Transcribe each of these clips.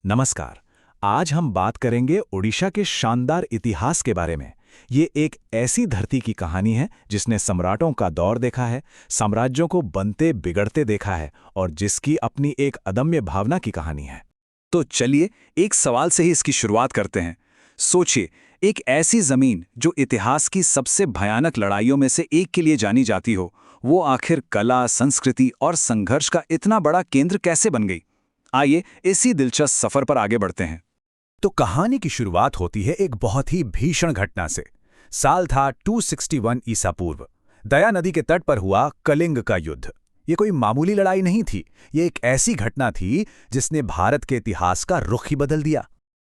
नमस्कार। आज हम बात करेंगे ओडिशा के शानदार इतिहास के बारे में। ये एक ऐसी धरती की कहानी है जिसने सम्राटों का दौर देखा है, साम्राज्यों को बनते बिगड़ते देखा है और जिसकी अपनी एक अदम्य भावना की कहानी है। तो चलिए एक सवाल से ही इसकी शुरुआत करते हैं। सोचिए, एक ऐसी जमीन जो इतिहास की सबसे भयानक लड़ाइयों में से एक के लिए जानी जाती हो, वो आखिर कला, संस्कृति और संघर्ष का इतना बड़ा केंद्र कैसे बन गई? आइए इसी दिलचस्प सफर पर आगे बढ़ते हैं। तो कहानी की शुरुआत होती है एक बहुत ही भीषण घटना से। साल था 261 ईसा पूर्व। दया नदी के तट पर हुआ कलिंग का युद्ध। ये कोई मामूली लड़ाई नहीं थी, ये एक ऐसी घटना थी जिसने भारत के इतिहास का रुख ही बदल दिया।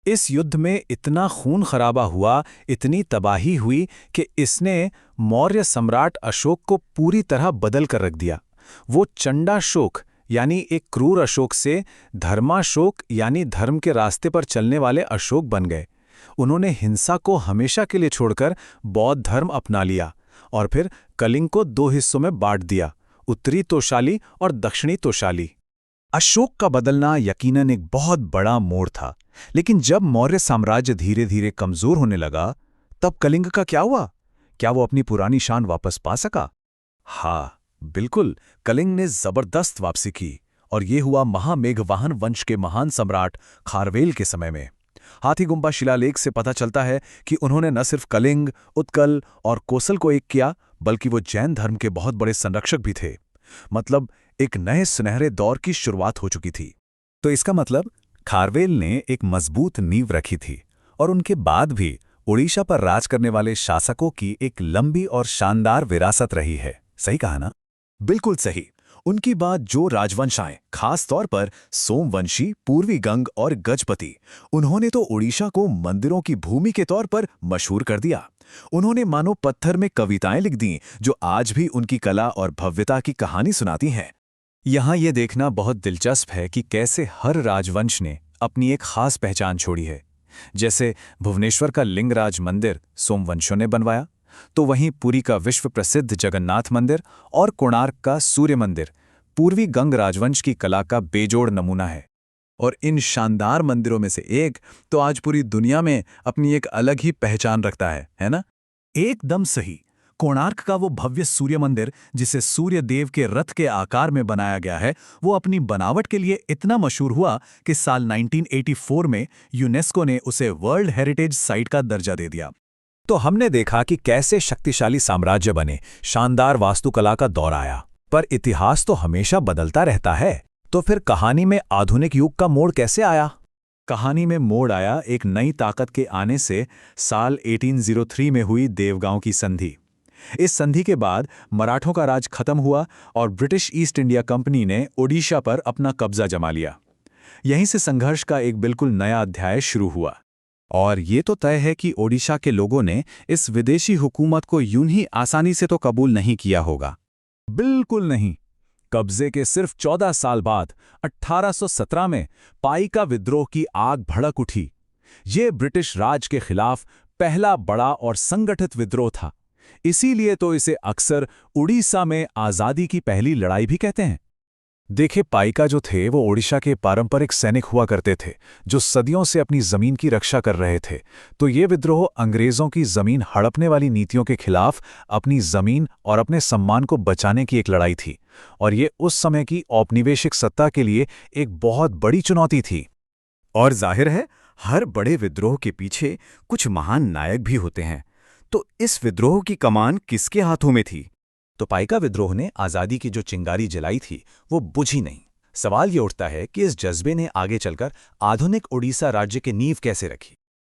इस युद्ध में इतना खून खराबा हुआ, इतनी तबाही हुई कि इसने मौर्य सम्राट अशोक को पूरी तरह बदल कर रख दिया। वो चंडाशोक यानी एक क्रूर अशोक से धर्माशोक यानी धर्म के रास्ते पर चलने वाले अशोक बन गए। उन्होंने हिंसा को हमेशा के लिए छोड़कर बौद्ध धर्म अपना लिया और फिर कलिंग को दो हिस्सों में बांट दिया, उत्तरी तोशाली और दक्षिणी तोशाली। अशोक का बदलना यकीनन एक बहुत बड़ा मोड़ था, लेकिन जब मौर्य साम्राज्य धीरे धीरे कमजोर होने लगा, तब कलिंग का क्या हुआ? क्या वो अपनी पुरानी शान वापस पा सका? हाँ, बिल्कुल। कलिंग ने जबरदस्त वापसी की और ये हुआ महामेघवाहन वंश के महान सम्राट खारवेल के समय में। हाथीगुम्बा शिलालेख से पता चलता है कि उन्होंने न सिर्फ कलिंग, उत्कल और कोसल को एक किया, बल्कि वो जैन धर्म के बहुत बड़े संरक्षक भी थे। मतलब एक नए सुनहरे दौर की शुरुआत हो चुकी थी। तो इसका मतलब खारवेल ने एक मजबूत नींव रखी थी और उनके बाद भी ओडिशा पर राज करने वाले शासकों की एक लंबी और शानदार विरासत रही है। सही कहा ना? बिल्कुल सही। उनकी बाद जो राजवंश आए, खास तौर पर सोमवंशी, पूर्वी गंग और गजपति, उन्होंने तो ओडिशा को मंदिरों की भूमि के तौर पर मशहूर कर दिया। उन्होंने मानो पत्थर में कविताएं लिख दी जो आज भी उनकी कला और भव्यता की कहानी सुनाती हैं। यहाँ ये देखना बहुत दिलचस्प है कि कैसे हर राजवंश ने अपनी एक खास पहचान छोड़ी है। जैसे भुवनेश्वर का लिंगराज मंदिर सोमवंशों ने बनवाया, तो वहीं पुरी का विश्व प्रसिद्ध जगन्नाथ मंदिर और कोणार्क का सूर्य मंदिर पूर्वी गंग राजवंश की कला का बेजोड़ नमूना है। और इन शानदार मंदिरों में से एक तो आज पूरी दुनिया में अपनी एक अलग ही पहचान रखता है ना? एकदम सही। कोणार्क का वो भव्य सूर्य मंदिर, जिसे सूर्य देव के रथ के आकार में बनाया गया है, वो अपनी बनावट के लिए इतना मशहूर हुआ कि साल 1984 में यूनेस्को ने उसे वर्ल्ड हेरिटेज साइट का दर्जा दे दिया। तो हमने देखा कि कैसे शक्तिशाली साम्राज्य बने, शानदार वास्तुकला का दौर आया, पर इतिहास तो हमेशा बदलता रहता है। तो फिर कहानी में आधुनिक युग का मोड़ कैसे आया? कहानी में मोड़ आया एक नई ताकत के आने से साल 1803 में हुई देवगांव की संधि। इस संधि के बाद मराठों का राज खत्म हुआ और ब्रिटिश ईस्ट इंडिया कंपनी ने ओडिशा पर अपना कब्जा जमा लिया। यहीं से संघर्ष का एक बिल्कुल नया अध्याय शुरू हुआ। और ये तो तय है कि ओडिशा के लोगों ने इस विदेशी हुकूमत को यूं ही आसानी से तो कबूल नहीं किया होगा। बिल्कुल नहीं। कब्जे के सिर्फ 14 साल बाद 1817 में पाइका विद्रोह की आग भड़क उठी। ये ब्रिटिश राज के खिलाफ पहला बड़ा और संगठित विद्रोह था। इसीलिए तो इसे अक्सर उड़ीसा में आज़ादी की पहली लड़ाई भी कहते हैं। देखिए, पाइका जो थे वो ओडिशा के पारंपरिक सैनिक हुआ करते थे, जो सदियों से अपनी जमीन की रक्षा कर रहे थे। तो ये विद्रोह अंग्रेजों की जमीन हड़पने वाली नीतियों के खिलाफ अपनी जमीन और अपने सम्मान को बचाने की एक लड़ाई थी। और ये उस समय की औपनिवेशिक सत्ता के लिए एक बहुत बड़ी चुनौती थी। और जाहिर है, हर बड़े विद्रोह के पीछे कुछ महान नायक भी होते हैं। तो इस विद्रोह की कमान किसके हाथों में थी? तो पाइका विद्रोह ने आज़ादी की जो चिंगारी जलाई थी वो बुझी नहीं। सवाल ये उठता है कि इस जज्बे ने आगे चलकर आधुनिक ओडिशा राज्य की नींव कैसे रखी।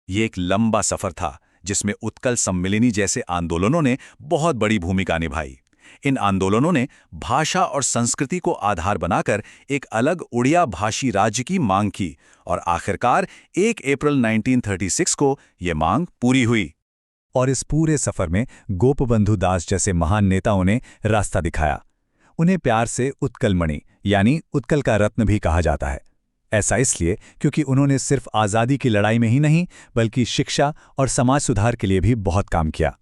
ये एक लंबा सफर था जिसमें उत्कल सम्मिलनी जैसे आंदोलनों ने बहुत बड़ी भूमिका निभाई। इन आंदोलनों ने भाषा और संस्कृति को आधार बनाकर एक अलग उड़िया भाषी राज्य की मांग की और आखिरकार 1 अप्रैल 1936 को ये मांग पूरी हुई। और इस पूरे सफर में गोपबंधु दास जैसे महान नेताओं ने रास्ता दिखाया। उन्हें प्यार से उत्कलमणि यानी उत्कल का रत्न भी कहा जाता है। ऐसा इसलिए क्योंकि उन्होंने सिर्फ आज़ादी की लड़ाई में ही नहीं, बल्कि शिक्षा और समाज सुधार के लिए भी बहुत काम किया।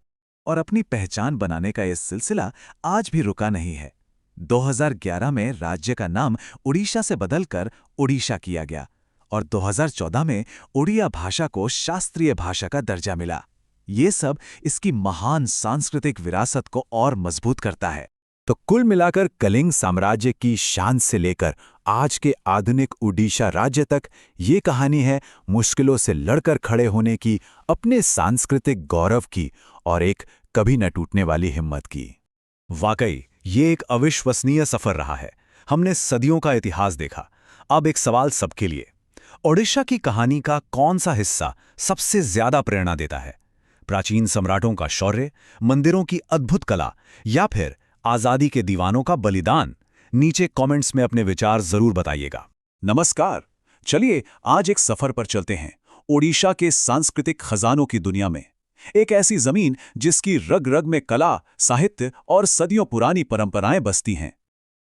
और अपनी पहचान बनाने का ये सिलसिला आज भी रुका नहीं है। 2011 में राज्य का नाम उड़ीसा से बदलकर ओडिशा किया गया और 2014 में उड़िया भाषा को शास्त्रीय भाषा का दर्जा मिला। ये सब इसकी महान सांस्कृतिक विरासत को और मजबूत करता है। तो कुल मिलाकर कलिंग साम्राज्य की शान से लेकर आज के आधुनिक ओडिशा राज्य तक ये कहानी है मुश्किलों से लड़कर खड़े होने की, अपने सांस्कृतिक गौरव की और एक कभी न टूटने वाली हिम्मत की। वाकई ये एक अविश्वसनीय सफर रहा है। हमने सदियों का इतिहास देखा। अब एक सवाल सबके लिए, ओडिशा की कहानी का कौन सा हिस्सा सबसे ज्यादा प्रेरणा देता है? प्राचीन सम्राटों का शौर्य, मंदिरों की अद्भुत कला, या फिर आजादी के दीवानों का बलिदान? नीचे कमेंट्स में अपने विचार जरूर बताइएगा। नमस्कार, चलिए आज एक सफर पर चलते हैं ओडिशा के सांस्कृतिक खजानों की दुनिया में। एक ऐसी जमीन जिसकी रग रग में कला, साहित्य और सदियों पुरानी परंपराएं बसती हैं।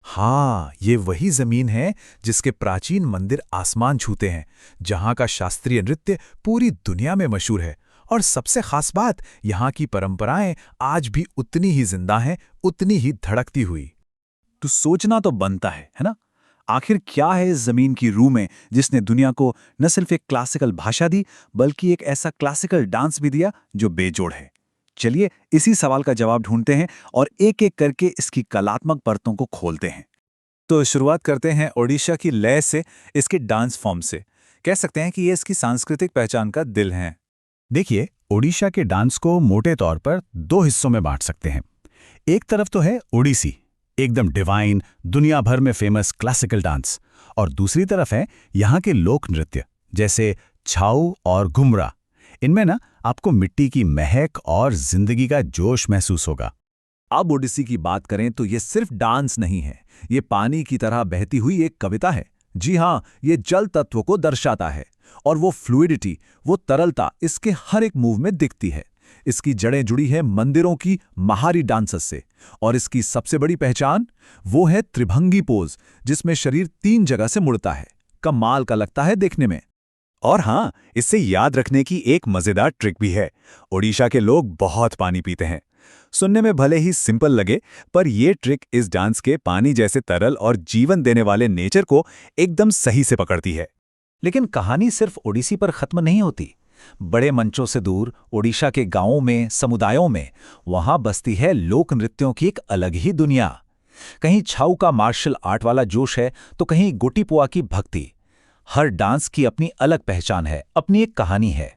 हाँ, ये वही जमीन है जिसके प्राचीन मंदिर आसमान छूते हैं, जहां का शास्त्रीय नृत्य पूरी दुनिया में मशहूर है, और सबसे खास बात, यहाँ की परंपराएं आज भी उतनी ही जिंदा हैं, उतनी ही धड़कती हुई। तो सोचना तो बनता है ना? आखिर क्या है इस जमीन की रूह में जिसने दुनिया को न सिर्फ एक क्लासिकल भाषा दी, बल्कि एक ऐसा क्लासिकल डांस भी दिया जो बेजोड़ है। चलिए इसी सवाल का जवाब ढूंढते हैं और एक एक करके इसकी कलात्मक परतों को खोलते हैं। तो शुरुआत करते हैं ओडिशा की लय से, इसके डांस फॉर्म से। कह सकते हैं कि ये इसकी सांस्कृतिक पहचान का दिल है। देखिए, ओडिशा के डांस को मोटे तौर पर दो हिस्सों में बांट सकते हैं। एक तरफ तो है ओडिसी, एकदम डिवाइन, दुनिया भर में फेमस क्लासिकल डांस, और दूसरी तरफ है यहाँ के लोक नृत्य जैसे छाऊ और घुमरा। इनमें ना आपको मिट्टी की महक और जिंदगी का जोश महसूस होगा। अब ओडिसी की बात करें तो ये सिर्फ डांस नहीं है, ये पानी की तरह बहती हुई एक कविता है। जी हाँ, ये जल तत्व को दर्शाता है, और वो फ्लूइडिटी, वो तरलता इसके हर एक मूव में दिखती है। इसकी जड़ें जुड़ी है मंदिरों की महारी डांसस से, और इसकी सबसे बड़ी पहचान वो है त्रिभंगी पोज, जिसमें शरीर 3 जगह से मुड़ता है। कमाल का लगता है देखने में। और हाँ, इससे याद रखने की एक मजेदार ट्रिक भी है। ओडिशा के लोग बहुत पानी पीते हैं। सुनने में भले ही सिंपल लगे, पर ये ट्रिक इस डांस के पानी जैसे तरल और जीवन देने वाले नेचर को एकदम सही से पकड़ती है। लेकिन कहानी सिर्फ ओडिसी पर खत्म नहीं होती। बड़े मंचों से दूर ओडिशा के गांवों में, समुदायों में, वहां बसती है लोक नृत्यों की एक अलग ही दुनिया। कहीं छाऊ का मार्शल आर्ट वाला जोश है, तो कहीं गोटीपुआ की भक्ति। हर डांस की अपनी अलग पहचान है, अपनी एक कहानी है।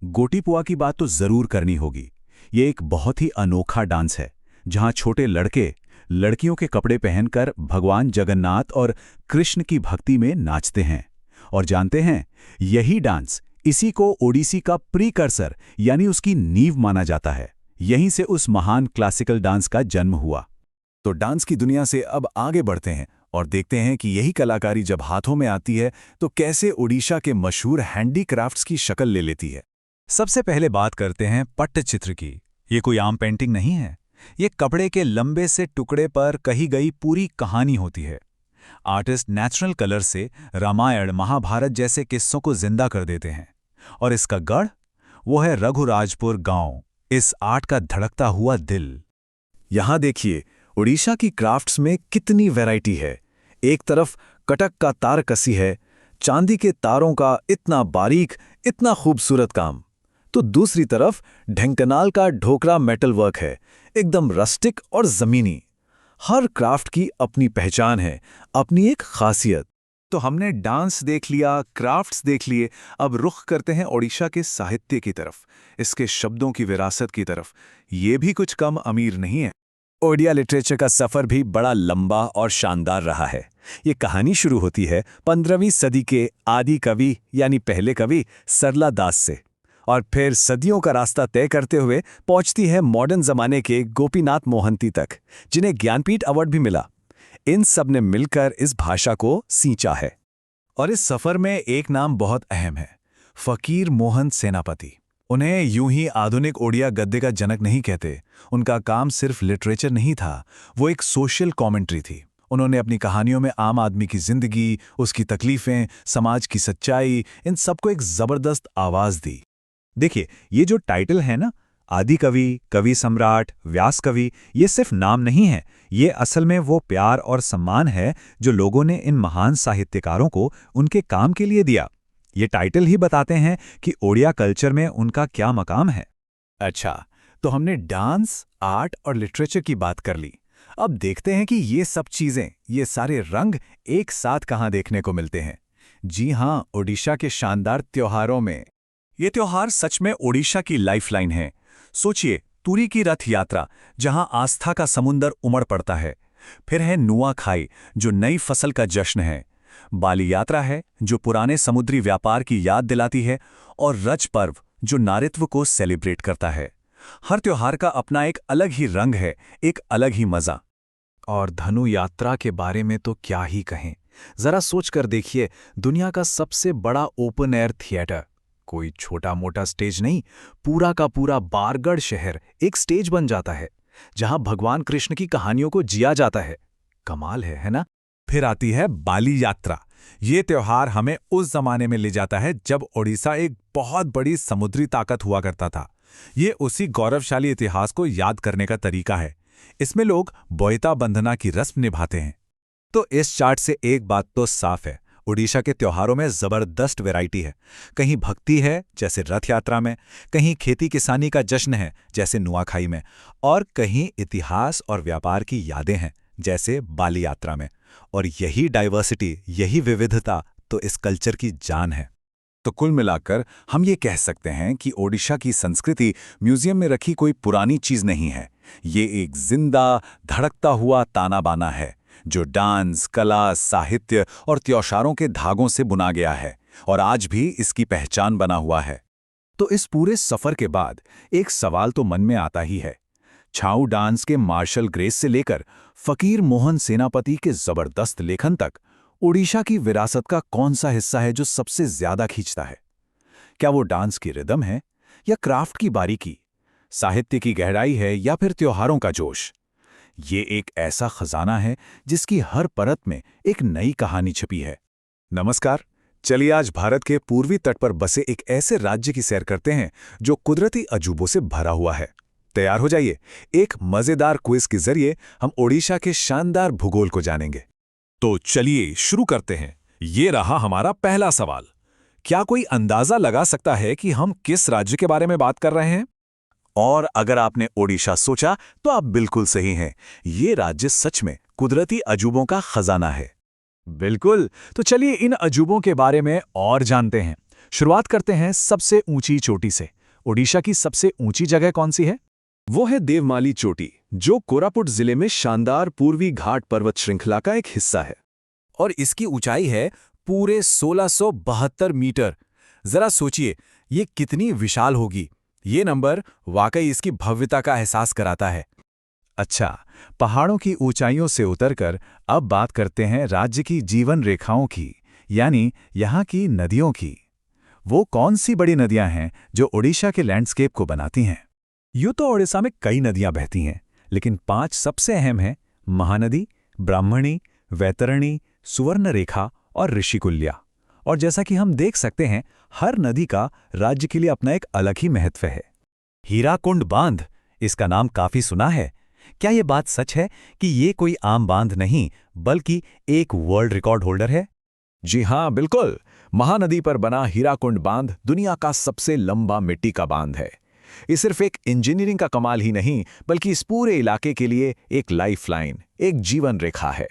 गोटीपुआ की बात तो जरूर करनी होगी। ये एक बहुत ही अनोखा डांस है, जहां छोटे लड़के लड़कियों के कपड़े पहनकर भगवान जगन्नाथ और कृष्ण की भक्ति में नाचते हैं। और जानते हैं, यही डांस, इसी को ओडिसी का प्रीकर्सर यानी उसकी नींव माना जाता है। यहीं से उस महान क्लासिकल डांस का जन्म हुआ। तो डांस की दुनिया से अब आगे बढ़ते हैं और देखते हैं कि यही कलाकारी जब हाथों में आती है तो कैसे ओडिशा के मशहूर हैंडीक्राफ्ट्स की शक्ल ले लेती है। सबसे पहले बात करते हैं पट्टचित्र की। ये कोई आम पेंटिंग नहीं है, ये कपड़े के लंबे से टुकड़े पर कही गई पूरी कहानी होती है। आर्टिस्ट नेचुरल कलर से रामायण, महाभारत जैसे किस्सों को जिंदा कर देते हैं। और इसका गढ़, वो है रघुराजपुर गांव, इस आर्ट का धड़कता हुआ दिल। यहां देखिए, ओडिशा की क्राफ्ट्स में कितनी वैरायटी है। एक तरफ कटक का तारकसी है, चांदी के तारों का इतना बारीक, इतना खूबसूरत काम। तो दूसरी तरफ ढेंकनाल का ढोकरा मेटल वर्क है, एकदम रस्टिक और जमीनी। हर क्राफ्ट की अपनी पहचान है, अपनी एक खासियत। तो हमने डांस देख लिया, क्राफ्ट्स देख लिए, अब रुख करते हैं ओडिशा के साहित्य की तरफ, इसके शब्दों की विरासत की तरफ। ये भी कुछ कम अमीर नहीं है। ओडिया लिटरेचर का सफर भी बड़ा लंबा और शानदार रहा है। ये कहानी शुरू होती है 15वीं सदी के आदि कवि यानी पहले कवि सरला दास से, और फिर सदियों का रास्ता तय करते हुए पहुंचती है मॉडर्न जमाने के गोपीनाथ मोहंती तक, जिन्हें ज्ञानपीठ अवार्ड भी मिला। इन सब ने मिलकर इस भाषा को सींचा है। और इस सफर में एक नाम बहुत अहम है, फकीर मोहन सेनापति। उन्हें यूं ही आधुनिक ओडिया गद्य का जनक नहीं कहते। उनका काम सिर्फ लिटरेचर नहीं था, वो एक सोशल कमेंट्री थी। उन्होंने अपनी कहानियों में आम आदमी की जिंदगी, उसकी तकलीफें, समाज की सच्चाई, इन सबको एक जबरदस्त आवाज दी। देखिए, ये जो टाइटल है ना, आदि कवि, कवि सम्राट, व्यास कवि, ये सिर्फ नाम नहीं है। ये असल में वो प्यार और सम्मान है जो लोगों ने इन महान साहित्यकारों को उनके काम के लिए दिया। ये टाइटल ही बताते हैं कि ओडिया कल्चर में उनका क्या मकाम है। अच्छा, तो हमने डांस, आर्ट और लिटरेचर की बात कर ली। अब देखते हैं कि ये सब चीजें, ये सारे रंग एक साथ कहाँ देखने को मिलते हैं। जी हाँ, ओडिशा के शानदार त्योहारों में। ये त्योहार सच में ओडिशा की लाइफलाइन है। सोचिए, तुरी की रथ यात्रा, जहां आस्था का समुंदर उमड़ पड़ता है। फिर है नुआखाई, जो नई फसल का जश्न है। बाली यात्रा है, जो पुराने समुद्री व्यापार की याद दिलाती है। और रज पर्व, जो नारित्व को सेलिब्रेट करता है। हर त्योहार का अपना एक अलग ही रंग है, एक अलग ही मजा। और धनु यात्रा के बारे में तो क्या ही कहें। जरा सोच कर देखिए, दुनिया का सबसे बड़ा ओपन एयर थिएटर, कोई छोटा मोटा स्टेज नहीं, पूरा का पूरा बारगढ़ शहर एक स्टेज बन जाता है, जहां भगवान कृष्ण की कहानियों को जिया जाता है। कमाल है ना? फिर आती है बाली यात्रा। ये त्योहार हमें उस जमाने में ले जाता है जब ओडिशा एक बहुत बड़ी समुद्री ताकत हुआ करता था। ये उसी गौरवशाली इतिहास को याद करने का तरीका है। इसमें लोग बोयता बंधना की रस्म निभाते हैं। तो इस चार्ट से एक बात तो साफ है, ओडिशा के त्योहारों में जबरदस्त वैरायटी है। कहीं भक्ति है, जैसे रथ यात्रा में, कहीं खेती किसानी का जश्न है, जैसे नुआखाई में, और कहीं इतिहास और व्यापार की यादें हैं, जैसे बाली यात्रा में। और यही डाइवर्सिटी, यही विविधता तो इस कल्चर की जान है। तो कुल मिलाकर हम ये कह सकते हैं कि ओडिशा की संस्कृति म्यूजियम में रखी कोई पुरानी चीज नहीं है। ये एक जिंदा, धड़कता हुआ ताना बाना है, जो डांस, कला, साहित्य और त्योहारों के धागों से बुना गया है और आज भी इसकी पहचान बना हुआ है। तो इस पूरे सफर के बाद एक सवाल तो मन में आता ही है। छाऊ डांस के मार्शल ग्रेस से लेकर फकीर मोहन सेनापति के जबरदस्त लेखन तक, ओडिशा की विरासत का कौन सा हिस्सा है जो सबसे ज्यादा खींचता है? क्या वो डांस की रिदम है, या क्राफ्ट की बारीकी, साहित्य की गहराई है, या फिर त्योहारों का जोश? ये एक ऐसा खजाना है जिसकी हर परत में एक नई कहानी छिपी है। नमस्कार, चलिए आज भारत के पूर्वी तट पर बसे एक ऐसे राज्य की सैर करते हैं जो कुदरती अजूबों से भरा हुआ है। तैयार हो जाइए, एक मजेदार क्विज के जरिए हम ओडिशा के शानदार भूगोल को जानेंगे। तो चलिए शुरू करते हैं। ये रहा हमारा पहला सवाल। क्या कोई अंदाजा लगा सकता है कि हम किस राज्य के बारे में बात कर रहे हैं? और अगर आपने ओडिशा सोचा तो आप बिल्कुल सही हैं। ये राज्य सच में कुदरती अजूबों का खजाना है। बिल्कुल, तो चलिए इन अजूबों के बारे में और जानते हैं। शुरुआत करते हैं सबसे ऊंची चोटी से। ओडिशा की सबसे ऊंची जगह कौन सी है? वो है देवमाली चोटी, जो कोरापुट जिले में शानदार पूर्वी घाट पर्वत श्रृंखला का एक हिस्सा है। और इसकी ऊंचाई है पूरे 1672 मीटर। जरा सोचिए, ये कितनी विशाल होगी। ये नंबर वाकई इसकी भव्यता का एहसास कराता है। अच्छा, पहाड़ों की ऊंचाइयों से उतरकर अब बात करते हैं राज्य की जीवन रेखाओं की, यानी यहाँ की नदियों की। वो कौन सी बड़ी नदियां हैं जो ओडिशा के लैंडस्केप को बनाती हैं? यूं तो ओडिशा में कई नदियां बहती हैं, लेकिन 5 सबसे अहम हैं: महानदी, ब्राह्मणी, वैतरणी, सुवर्णरेखा और ऋषिकुल्या। और जैसा कि हम देख सकते हैं, हर नदी का राज्य के लिए अपना एक अलग ही महत्व है। हीराकुंड बांध, इसका नाम काफी सुना है। क्या ये बात सच है कि ये कोई आम बांध नहीं, बल्कि एक वर्ल्ड रिकॉर्ड होल्डर है? जी हाँ, बिल्कुल। महानदी पर बना हीराकुंड बांध दुनिया का सबसे लंबा मिट्टी का बांध है। ये सिर्फ एक इंजीनियरिंग का कमाल ही नहीं, बल्कि इस पूरे इलाके के लिए एक लाइफलाइन, एक जीवन रेखा है।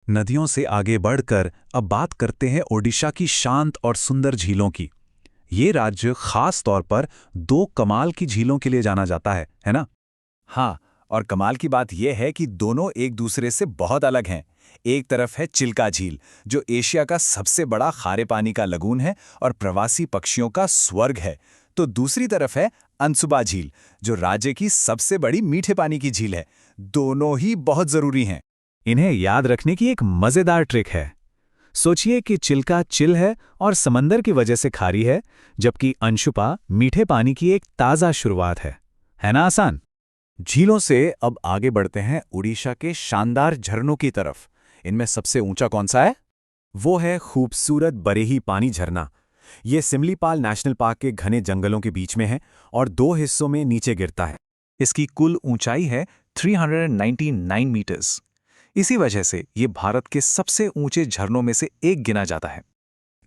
नदियों से आगे बढ़कर अब बात करते हैं ओडिशा की शांत और सुंदर झीलों की। ये राज्य खास तौर पर 2 कमाल की झीलों के लिए जाना जाता है ना? हाँ, और कमाल की बात यह है कि दोनों एक दूसरे से बहुत अलग हैं। एक तरफ है चिल्का झील, जो एशिया का सबसे बड़ा खारे पानी का लगून है और प्रवासी पक्षियों का स्वर्ग है। तो दूसरी तरफ है अंसुबा झील, जो राज्य की सबसे बड़ी मीठे पानी की झील है। दोनों ही बहुत जरूरी हैं। इन्हें याद रखने की एक मजेदार ट्रिक है। सोचिए कि चिल्का चिल है और समंदर की वजह से खारी है, जबकि अंशुपा मीठे पानी की एक ताज़ा शुरुआत है ना आसान? झीलों से अब आगे बढ़ते हैं उड़ीसा के शानदार झरनों की तरफ। इनमें सबसे ऊंचा कौन सा है? वो है खूबसूरत बरेही पानी झरना। ये सिमलीपाल नेशनल पार्क के घने जंगलों के बीच में है और 2 हिस्सों में नीचे गिरता है। इसकी कुल ऊंचाई है 399 मीटर्स। इसी वजह से ये भारत के सबसे ऊंचे झरनों में से एक गिना जाता है।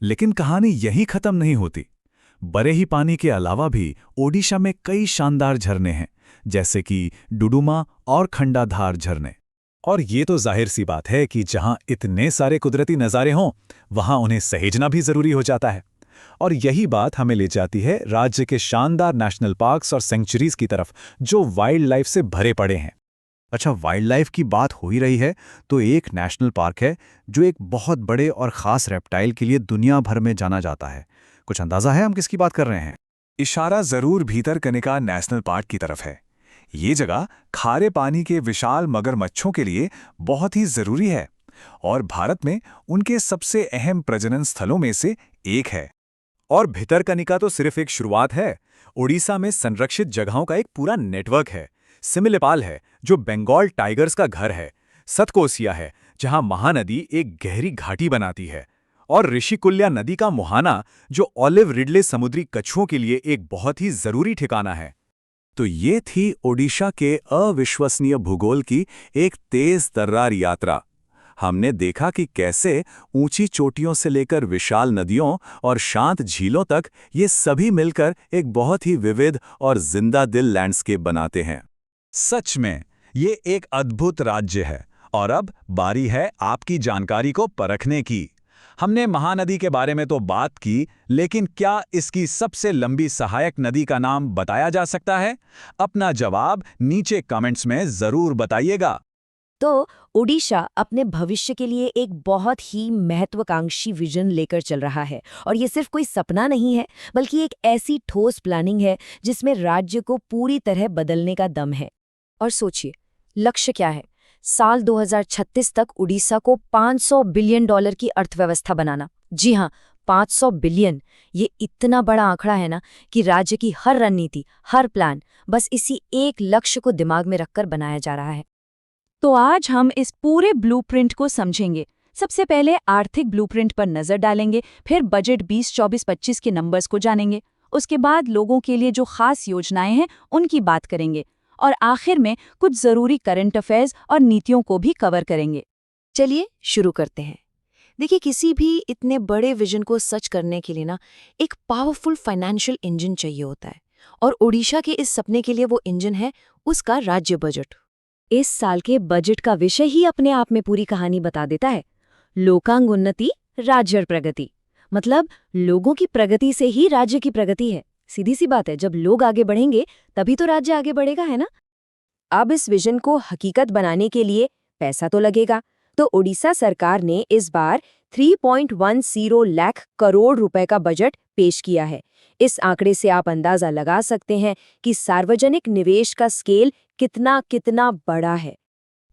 लेकिन कहानी यहीं खत्म नहीं होती। बड़े ही पानी के अलावा भी ओडिशा में कई शानदार झरने हैं, जैसे कि डुडुमा और खंडाधार झरने। और ये तो जाहिर सी बात है कि जहां इतने सारे कुदरती नज़ारे हों, वहां उन्हें सहेजना भी जरूरी हो जाता है। और यही बात हमें ले जाती है राज्य के शानदार नेशनल पार्क्स और सेंचुरीज की तरफ, जो वाइल्ड लाइफ से भरे पड़े हैं। अच्छा, वाइल्ड लाइफ की बात हो ही रही है, तो एक नेशनल पार्क है जो एक बहुत बड़े और ख़ास रेप्टाइल के लिए दुनिया भर में जाना जाता है। कुछ अंदाज़ा है हम किसकी बात कर रहे हैं? इशारा जरूर भीतरकनिका नेशनल पार्क की तरफ है। ये जगह खारे पानी के विशाल मगरमच्छों के लिए बहुत ही जरूरी है और भारत में उनके सबसे अहम प्रजनन स्थलों में से एक है। और भितरकनिका तो सिर्फ एक शुरुआत है। ओडिशा में संरक्षित जगहों का एक पूरा नेटवर्क है। सिमिलिपाल है, जो बंगाल टाइगर्स का घर है। सतकोसिया है, जहां महानदी एक गहरी घाटी बनाती है। और ऋषिकुल्या नदी का मुहाना, जो ऑलिव रिडले समुद्री कछुओं के लिए एक बहुत ही जरूरी ठिकाना है। तो ये थी ओडिशा के अविश्वसनीय भूगोल की एक तेज तर्रार यात्रा। हमने देखा कि कैसे ऊंची चोटियों से लेकर विशाल नदियों और शांत झीलों तक ये सभी मिलकर एक बहुत ही विविध और जिंदा दिल लैंडस्केप बनाते हैं। सच में ये एक अद्भुत राज्य है। और अब बारी है आपकी जानकारी को परखने की। हमने महानदी के बारे में तो बात की, लेकिन क्या इसकी सबसे लंबी सहायक नदी का नाम बताया जा सकता है? अपना जवाब नीचे कमेंट्स में जरूर बताइएगा। तो ओडिशा अपने भविष्य के लिए एक बहुत ही महत्वाकांक्षी विजन लेकर चल रहा है, और ये सिर्फ कोई सपना नहीं है, बल्कि एक ऐसी ठोस प्लानिंग है जिसमें राज्य को पूरी तरह बदलने का दम है। और सोचिए, लक्ष्य क्या है? साल 2036 तक उड़ीसा को $500 बिलियन की अर्थव्यवस्था बनाना। जी हाँ, 500 बिलियन। ये इतना बड़ा आंकड़ा है ना कि राज्य की हर रणनीति, हर प्लान बस इसी एक लक्ष्य को दिमाग में रखकर बनाया जा रहा है। तो आज हम इस पूरे ब्लूप्रिंट को समझेंगे। सबसे पहले आर्थिक ब्लूप्रिंट पर नजर डालेंगे, फिर बजट 2024-25 के नंबर्स को जानेंगे, उसके बाद लोगों के लिए जो खास योजनाएं हैं उनकी बात करेंगे, और आखिर में कुछ जरूरी करंट अफेयर्स और नीतियों को भी कवर करेंगे। चलिए शुरू करते हैं। देखिए, किसी भी इतने बड़े विजन को सच करने के लिए ना एक पावरफुल फाइनेंशियल इंजन चाहिए होता है, और ओडिशा के इस सपने के लिए वो इंजन है उसका राज्य बजट। इस साल के बजट का विषय ही अपने आप में पूरी कहानी बता देता है। लोकांग उन्नति, राज्य प्रगति। मतलब लोगों की प्रगति से ही राज्य की प्रगति है। सीधी सी बात है, जब लोग आगे बढ़ेंगे तभी तो राज्य आगे बढ़ेगा, है ना? अब इस विजन को हकीकत बनाने के लिए पैसा तो लगेगा, तो ओडिशा सरकार ने इस बार 3.10 लाख करोड़ रुपए का बजट पेश किया है। इस आंकड़े से आप अंदाजा लगा सकते हैं कि सार्वजनिक निवेश का स्केल कितना कितना बड़ा है।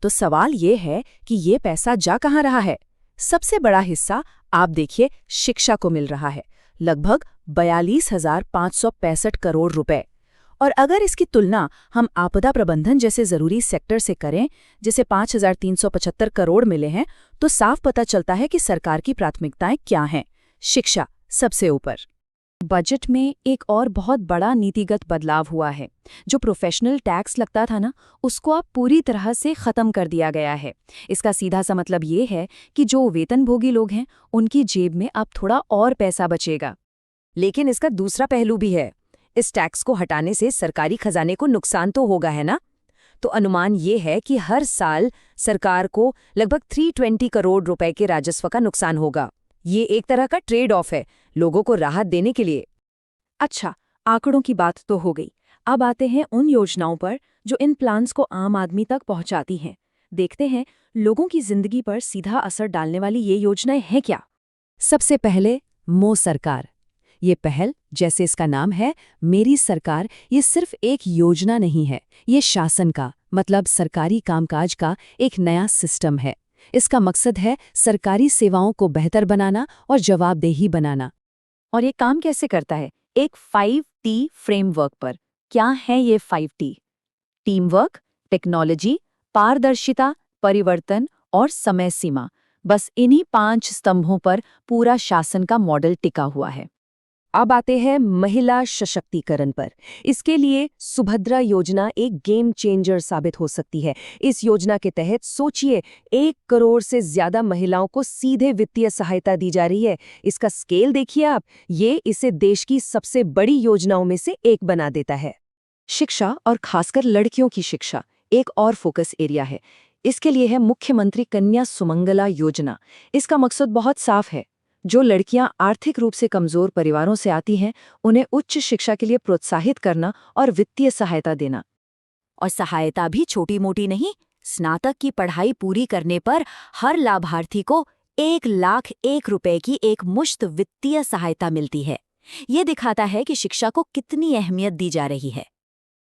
तो सवाल ये है कि ये पैसा जा कहाँ रहा है? सबसे बड़ा हिस्सा आप देखिए शिक्षा को मिल रहा है, लगभग 42,565 करोड़ रुपए। और अगर इसकी तुलना हम आपदा प्रबंधन जैसे जरूरी सेक्टर से करें, जिसे 5,375 करोड़ मिले हैं, तो साफ पता चलता है कि सरकार की प्राथमिकताएं क्या हैं। शिक्षा सबसे ऊपर। बजट में एक और बहुत बड़ा नीतिगत बदलाव हुआ है। जो प्रोफेशनल टैक्स लगता था ना, उसको अब पूरी तरह से खत्म कर दिया गया है। इसका सीधा सा मतलब ये है कि जो वेतनभोगी लोग हैं, उनकी जेब में अब थोड़ा और पैसा बचेगा। लेकिन इसका दूसरा पहलू भी है। इस टैक्स को हटाने से सरकारी खजाने को नुकसान तो होगा, है ना? तो अनुमान ये है कि हर साल सरकार को लगभग 320 करोड़ रुपए के राजस्व का नुकसान होगा। ये एक तरह का ट्रेड ऑफ है लोगों को राहत देने के लिए। अच्छा, आंकड़ों की बात तो हो गई। अब आते हैं उन योजनाओं पर जो इन प्लान्स को आम आदमी तक पहुंचाती हैं। देखते हैं लोगों की जिंदगी पर सीधा असर डालने वाली ये योजनाएं हैं क्या। सबसे पहले मो सरकार। ये पहल, जैसे इसका नाम है मेरी सरकार, ये सिर्फ एक योजना नहीं है, ये शासन का, मतलब सरकारी कामकाज का एक नया सिस्टम है। इसका मकसद है सरकारी सेवाओं को बेहतर बनाना और जवाबदेही बनाना। और ये काम कैसे करता है? एक 5T फ्रेमवर्क पर। क्या है ये 5T? टीम वर्क, टेक्नोलॉजी, पारदर्शिता, परिवर्तन और समय सीमा। बस इन्हीं 5 स्तंभों पर पूरा शासन का मॉडल टिका हुआ है। अब आते हैं महिला सशक्तिकरण पर। इसके लिए सुभद्रा योजना एक गेम चेंजर साबित हो सकती है। इस योजना के तहत सोचिए 1 करोड़ से ज्यादा महिलाओं को सीधे वित्तीय सहायता दी जा रही है। इसका स्केल देखिए आप, ये इसे देश की सबसे बड़ी योजनाओं में से एक बना देता है। शिक्षा और खासकर लड़कियों की शिक्षा एक और फोकस एरिया है। इसके लिए है मुख्यमंत्री कन्या सुमंगला योजना। इसका मकसद बहुत साफ है, जो लड़कियां आर्थिक रूप से कमजोर परिवारों से आती हैं उन्हें उच्च शिक्षा के लिए प्रोत्साहित करना और वित्तीय सहायता देना। और सहायता भी छोटी मोटी नहीं, स्नातक की पढ़ाई पूरी करने पर हर लाभार्थी को 1,01,000 रुपए की एक मुश्त वित्तीय सहायता मिलती है। ये दिखाता है कि शिक्षा को कितनी अहमियत दी जा रही है।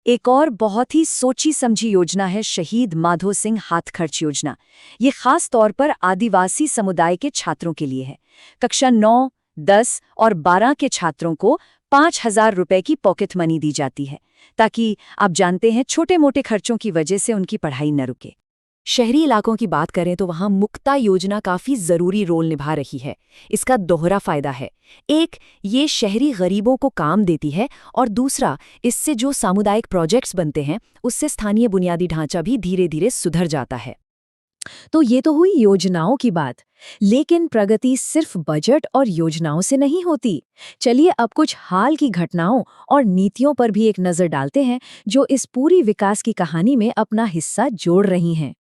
एक और बहुत ही सोची समझी योजना है शहीद माधो सिंह हाथ खर्च योजना। ये खास तौर पर आदिवासी समुदाय के छात्रों के लिए है। कक्षा 9, 10 और 12 के छात्रों को 5,000 रुपए की पॉकेट मनी दी जाती है, ताकि आप जानते हैं छोटे मोटे खर्चों की वजह से उनकी पढ़ाई न रुके। शहरी इलाकों की बात करें तो वहाँ मुक्ता योजना काफ़ी ज़रूरी रोल निभा रही है। इसका दोहरा फ़ायदा है, एक, ये शहरी गरीबों को काम देती है, और दूसरा, इससे जो सामुदायिक प्रोजेक्ट्स बनते हैं उससे स्थानीय बुनियादी ढांचा भी धीरे धीरे सुधर जाता है। तो ये तो हुई योजनाओं की बात, लेकिन प्रगति सिर्फ बजट और योजनाओं से नहीं होती। चलिए अब कुछ हाल की घटनाओं और नीतियों पर भी एक नज़र डालते हैं, जो इस पूरी विकास की कहानी में अपना हिस्सा जोड़ रही हैं।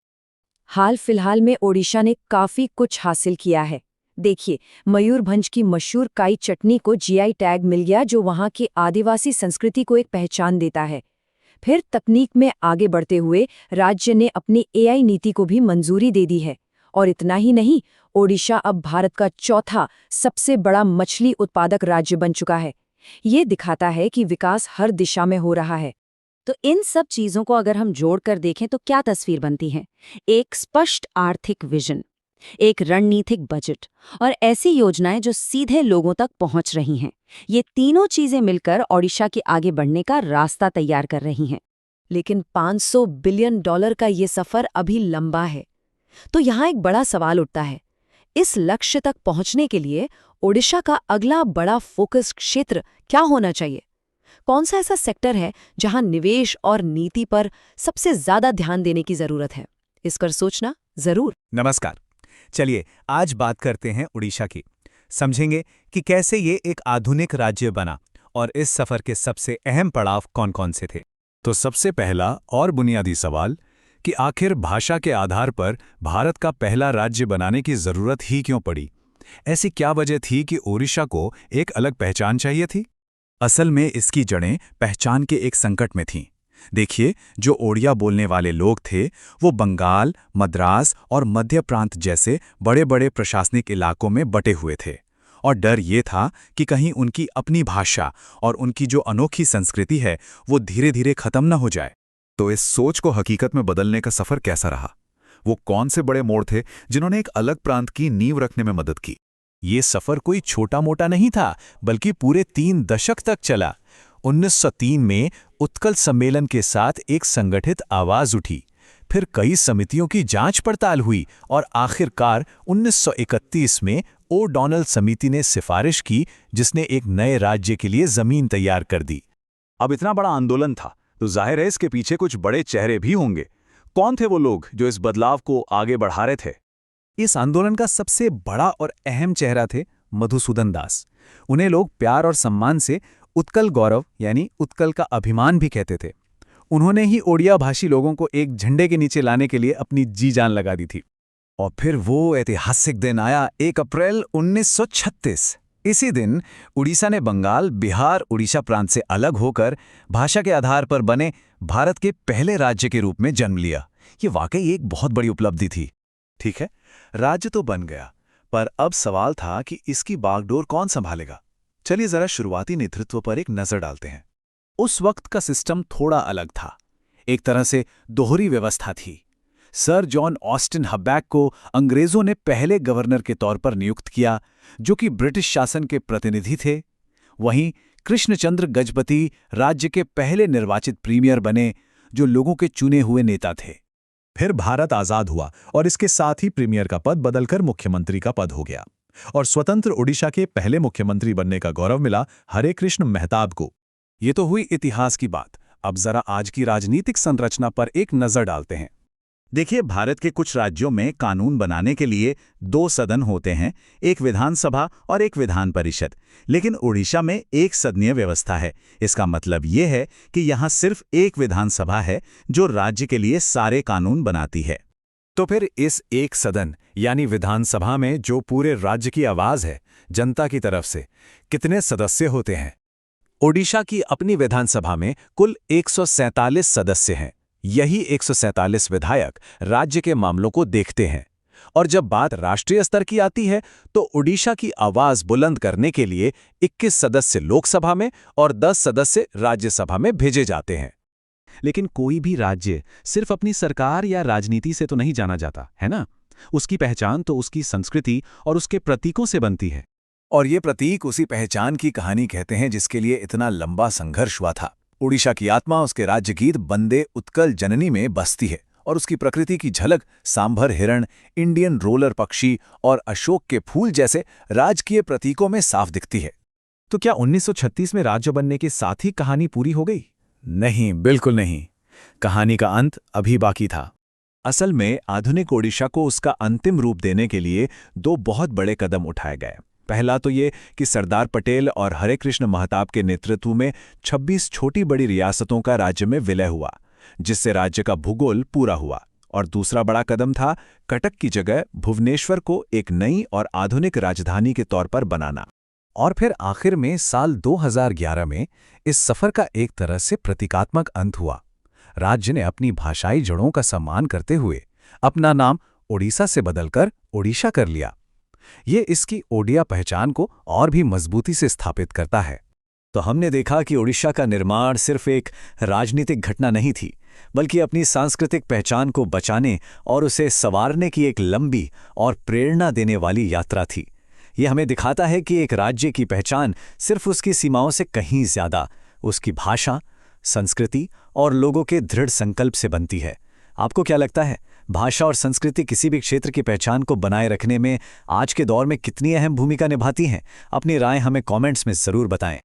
हाल फिलहाल में ओडिशा ने काफी कुछ हासिल किया है। देखिए, मयूरभंज की मशहूर काई चटनी को जीआई टैग मिल गया, जो वहां की आदिवासी संस्कृति को एक पहचान देता है। फिर तकनीक में आगे बढ़ते हुए राज्य ने अपनी एआई नीति को भी मंजूरी दे दी है। और इतना ही नहीं, ओडिशा अब भारत का चौथा सबसे बड़ा मछली उत्पादक राज्य बन चुका है। ये दिखाता है कि विकास हर दिशा में हो रहा है। तो इन सब चीज़ों को अगर हम जोड़कर देखें तो क्या तस्वीर बनती है? एक स्पष्ट आर्थिक विजन, एक रणनीतिक बजट और ऐसी योजनाएं जो सीधे लोगों तक पहुंच रही हैं। ये तीनों चीज़ें मिलकर ओडिशा के आगे बढ़ने का रास्ता तैयार कर रही हैं। लेकिन $500 बिलियन का ये सफ़र अभी लंबा है। तो यहाँ एक बड़ा सवाल उठता है, इस लक्ष्य तक पहुँचने के लिए ओडिशा का अगला बड़ा फोकस क्षेत्र क्या होना चाहिए? कौन सा ऐसा सेक्टर है जहां निवेश और नीति पर सबसे ज्यादा ध्यान देने की जरूरत है? इस पर सोचना जरूर। नमस्कार। चलिए आज बात करते हैं उड़ीसा की। समझेंगे कि कैसे ये एक आधुनिक राज्य बना और इस सफर के सबसे अहम पड़ाव कौन-कौन से थे। तो सबसे पहला और बुनियादी सवाल कि आखिर भाषा के आधार पर भारत का पहला राज्य बनाने की जरूरत ही क्यों पड़ी? ऐसी क्या वजह थी कि ओडिशा को एक अलग पहचान चाहिए थी? असल में इसकी जड़ें पहचान के एक संकट में थीं। देखिए, जो ओडिया बोलने वाले लोग थे वो बंगाल, मद्रास और मध्य प्रांत जैसे बड़े-बड़े प्रशासनिक इलाकों में बटे हुए थे, और डर ये था कि कहीं उनकी अपनी भाषा और उनकी जो अनोखी संस्कृति है वो धीरे-धीरे खत्म न हो जाए। तो इस सोच को हकीकत में बदलने का सफर कैसा रहा? वो कौन से बड़े मोड़ थे जिन्होंने एक अलग प्रांत की नींव रखने में मदद की? ये सफर कोई छोटा-मोटा नहीं था, बल्कि पूरे 3 दशक तक चला। 1903 में उत्कल सम्मेलन के साथ एक संगठित आवाज उठी, फिर कई समितियों की जांच पड़ताल हुई और आखिरकार 1931 में ओ'डॉनल समिति ने सिफारिश की, जिसने एक नए राज्य के लिए जमीन तैयार कर दी। अब इतना बड़ा आंदोलन था तो जाहिर है इसके पीछे कुछ बड़े चेहरे भी होंगे। कौन थे वो लोग जो इस बदलाव को आगे बढ़ा रहे थे? इस आंदोलन का सबसे बड़ा और अहम चेहरा थे मधुसूदन दास। उन्हें लोग प्यार और सम्मान से उत्कल गौरव यानी उत्कल का अभिमान भी कहते थे। उन्होंने ही ओडिया भाषी लोगों को एक झंडे के नीचे लाने के लिए अपनी जी जान लगा दी थी। और फिर वो ऐतिहासिक दिन आया 1 अप्रैल 1936। इसी दिन उड़ीसा ने बंगाल, बिहार, उड़ीसा प्रांत से अलग होकर भाषा के आधार पर बने भारत के पहले राज्य के रूप में जन्म लिया। ये वाकई एक बहुत बड़ी उपलब्धि थी। ठीक है, राज्य तो बन गया, पर अब सवाल था कि इसकी बागडोर कौन संभालेगा। चलिए जरा शुरुआती नेतृत्व पर एक नजर डालते हैं। उस वक्त का सिस्टम थोड़ा अलग था। एक तरह से दोहरी व्यवस्था थी। सर जॉन ऑस्टिन हबैक को अंग्रेजों ने पहले गवर्नर के तौर पर नियुक्त किया, जो कि ब्रिटिश शासन के प्रतिनिधि थे। वहीं कृष्णचंद्र गजपति राज्य के पहले निर्वाचित प्रीमियर बने, जो लोगों के चुने हुए नेता थे। फिर भारत आजाद हुआ और इसके साथ ही प्रीमियर का पद बदलकर मुख्यमंत्री का पद हो गया। और स्वतंत्र ओडिशा के पहले मुख्यमंत्री बनने का गौरव मिला हरे कृष्ण मेहताब को। ये तो हुई इतिहास की बात। अब जरा आज की राजनीतिक संरचना पर एक नजर डालते हैं। देखिए, भारत के कुछ राज्यों में कानून बनाने के लिए 2 सदन होते हैं, एक विधानसभा और एक विधान परिषद। लेकिन ओडिशा में एक सदनीय व्यवस्था है। इसका मतलब ये है कि यहाँ सिर्फ एक विधानसभा है जो राज्य के लिए सारे कानून बनाती है। तो फिर इस एक सदन यानी विधानसभा में जो पूरे राज्य की आवाज है जनता की तरफ से, कितने सदस्य होते हैं? ओडिशा की अपनी विधानसभा में कुल 147 सदस्य हैं। यही 147 विधायक राज्य के मामलों को देखते हैं। और जब बात राष्ट्रीय स्तर की आती है तो ओडिशा की आवाज बुलंद करने के लिए 21 सदस्य लोकसभा में और 10 सदस्य राज्यसभा में भेजे जाते हैं। लेकिन कोई भी राज्य सिर्फ अपनी सरकार या राजनीति से तो नहीं जाना जाता, है ना? उसकी पहचान तो उसकी संस्कृति और उसके प्रतीकों से बनती है। और ये प्रतीक उसी पहचान की कहानी कहते हैं जिसके लिए इतना लंबा संघर्ष हुआ था। ओडिशा की आत्मा उसके राज्य गीत बंदे उत्कल जननी में बसती है और उसकी प्रकृति की झलक सांभर हिरण, इंडियन रोलर पक्षी और अशोक के फूल जैसे राजकीय प्रतीकों में साफ दिखती है। तो क्या 1936 में राज्य बनने के साथ ही कहानी पूरी हो गई? नहीं, बिल्कुल नहीं। कहानी का अंत अभी बाकी था। असल में आधुनिक ओडिशा को उसका अंतिम रूप देने के लिए 2 बहुत बड़े कदम उठाए गए। पहला तो ये कि सरदार पटेल और हरे कृष्ण महताब के नेतृत्व में 26 छोटी बड़ी रियासतों का राज्य में विलय हुआ, जिससे राज्य का भूगोल पूरा हुआ। और दूसरा बड़ा कदम था कटक की जगह भुवनेश्वर को एक नई और आधुनिक राजधानी के तौर पर बनाना। और फिर आखिर में साल 2011 में इस सफर का एक तरह से प्रतीकात्मक अंत हुआ। राज्य ने अपनी भाषाई जड़ों का सम्मान करते हुए अपना नाम ओडिशा से बदलकर ओडिशा कर लिया। ये इसकी ओडिया पहचान को और भी मजबूती से स्थापित करता है। तो हमने देखा कि ओडिशा का निर्माण सिर्फ एक राजनीतिक घटना नहीं थी, बल्कि अपनी सांस्कृतिक पहचान को बचाने और उसे संवारने की एक लंबी और प्रेरणा देने वाली यात्रा थी। ये हमें दिखाता है कि एक राज्य की पहचान सिर्फ उसकी सीमाओं से कहीं ज्यादा उसकी भाषा, संस्कृति और लोगों के दृढ़ संकल्प से बनती है। आपको क्या लगता है, भाषा और संस्कृति किसी भी क्षेत्र की पहचान को बनाए रखने में आज के दौर में कितनी अहम भूमिका निभाती हैं? अपनी राय हमें कमेंट्स में ज़रूर बताएं।